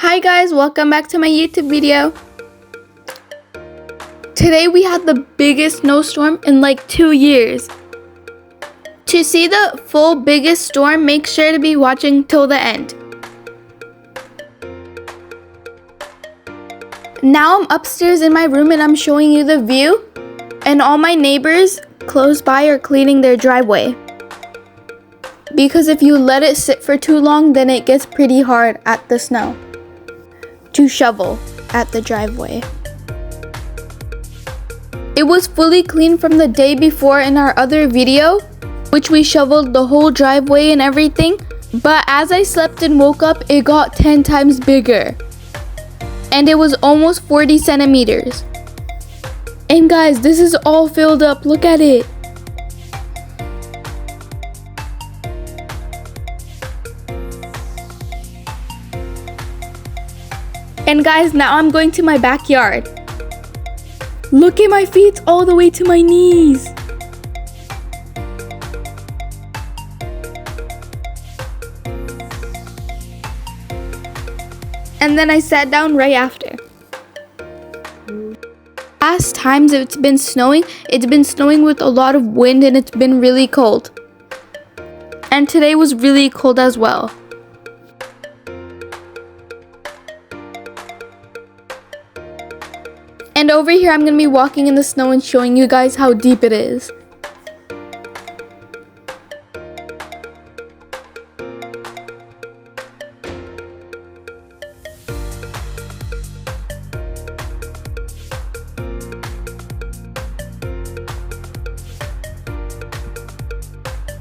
Hi guys, welcome back to my YouTube video. Today we had the biggest snowstorm in like 2 years. To see the full biggest storm, make sure to be watching till the end. Now I'm upstairs in my room and I'm showing you the view, and all my neighbors close by are cleaning their driveway. Because if you let it sit for too long, then it gets pretty hard at the snow to shovel at the driveway. It was fully clean from the day before in our other video, which we shoveled the whole driveway and everything, but as I slept and woke up, it got 10 times bigger. And it was almost 40 centimeters. And guys, this is all filled up, look at it. And guys, now I'm going to my backyard. Look at my feet all the way to my knees. And then I sat down right after. Last times it's been snowing with a lot of wind and it's been really cold. And today was really cold as well. And over here I'm going to be walking in the snow and showing you guys how deep it is.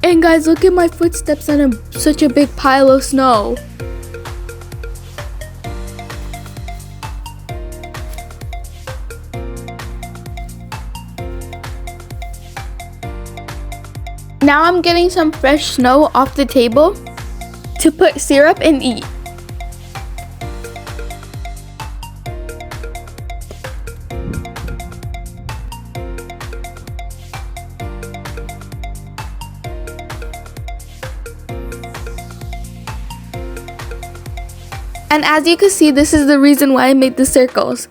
And guys, look at my footsteps on such a big pile of snow. Now I'm getting some fresh snow off the table to put syrup and eat. And as you can see, this is the reason why I made the circles.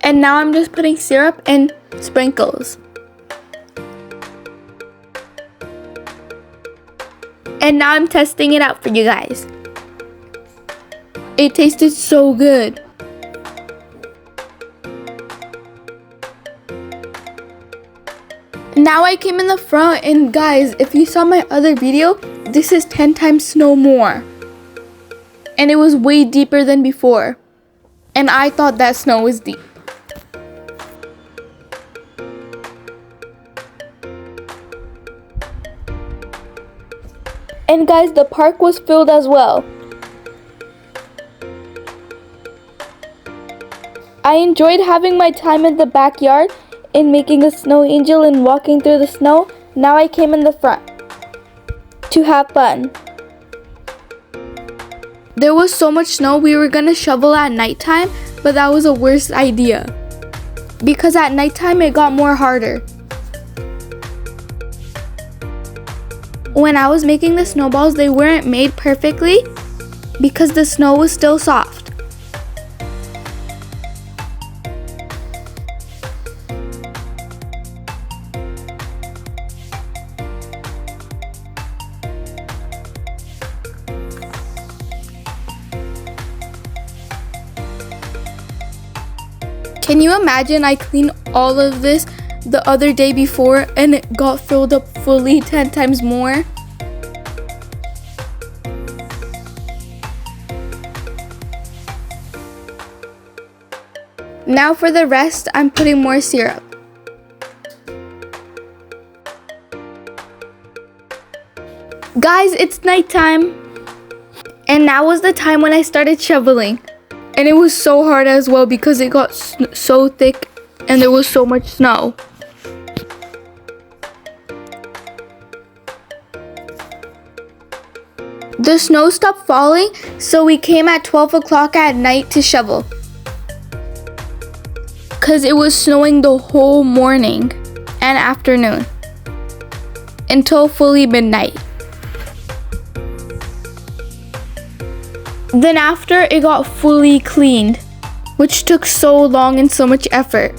And now I'm just putting syrup and sprinkles. And now I'm testing it out for you guys. It tasted so good. Now I came in the front, and guys, if you saw my other video, this is 10 times snow more. And it was way deeper than before. And I thought that snow was deep. And guys, the park was filled as well. I enjoyed having my time in the backyard and making a snow angel and walking through the snow. Now I came in the front to have fun. There was so much snow, we were gonna shovel at nighttime, but that was a worst idea. Because at nighttime it got more harder. When I was making the snowballs, they weren't made perfectly because the snow was still soft. Can you imagine I cleaned all of this the other day before and it got filled up fully 10 times more? Now for the rest, I'm putting more syrup. Guys, it's nighttime. And now was the time when I started shoveling. And it was so hard as well because it got so thick and there was so much snow. The snow stopped falling, so we came at 12 o'clock at night to shovel. Because it was snowing the whole morning and afternoon until fully midnight. Then after, it got fully cleaned, which took so long and so much effort.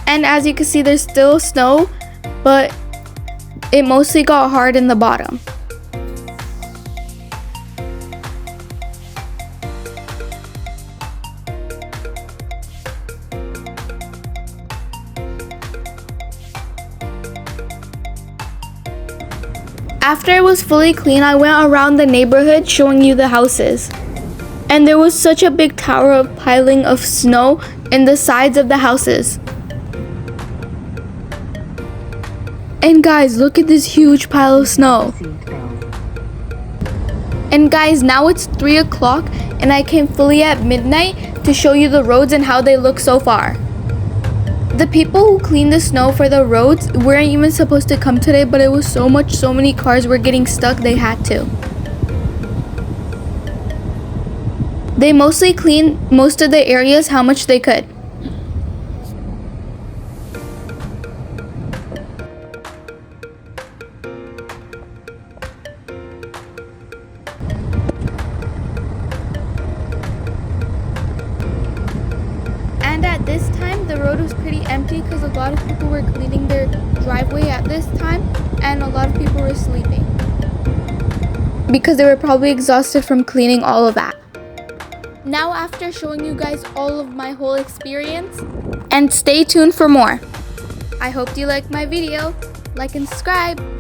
And as you can see, there's still snow, but it mostly got hard in the bottom. After it was fully clean, I went around the neighborhood showing you the houses. And there was such a big tower of piling of snow in the sides of the houses. And guys, look at this huge pile of snow. And guys, now it's 3 o'clock and I came fully at midnight to show you the roads and how they look so far. The people who cleaned the snow for the roads weren't even supposed to come today, but it was so many cars were getting stuck they had to. They mostly cleaned most of the areas how much they could. And at this time, the road was pretty empty because a lot of people were cleaning their driveway at this time, and a lot of people were sleeping because they were probably exhausted from cleaning all of that. Now, after showing you guys all of my whole experience, and stay tuned for more. I hope you liked my video. Like and subscribe.